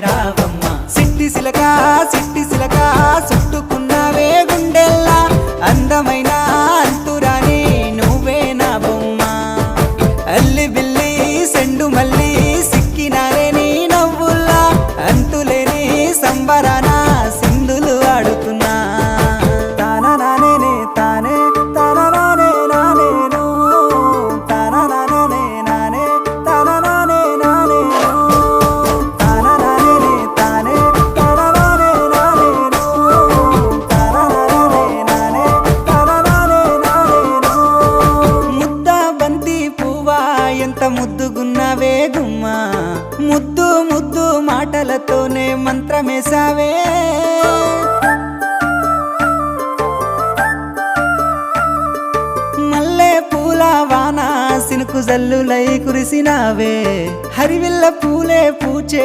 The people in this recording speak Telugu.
రావమ్మ సిట్టి సిలక చుట్టుకున్నావే గుండెల్లా అందమైన అంతురాని నువ్వే నా బొమ్మ అల్లి బిల్లి సెండు మల్లి సిక్కినారే నీ నవ్వుల్లా అంతులేని సంబరాన సింధులు ఆడుతున్నా తానా నానే తానే తానా నానే నానేను తానా నానే నానే తానా నానే నానేను తానా నానే తానే తానా నానే నానేను తానా నానే నానే తానా నానే నానేను ముద్ద బంతి పువ్వా ఎంత ముద్దుగున్నావే గుమ్మా ముద్దు ముద్దు మాటలతోనే మంత్రమేసావే మల్లె పూల వాన సినుకు జల్లులై కురిసినావే హరివిల్ల పూలే పూచే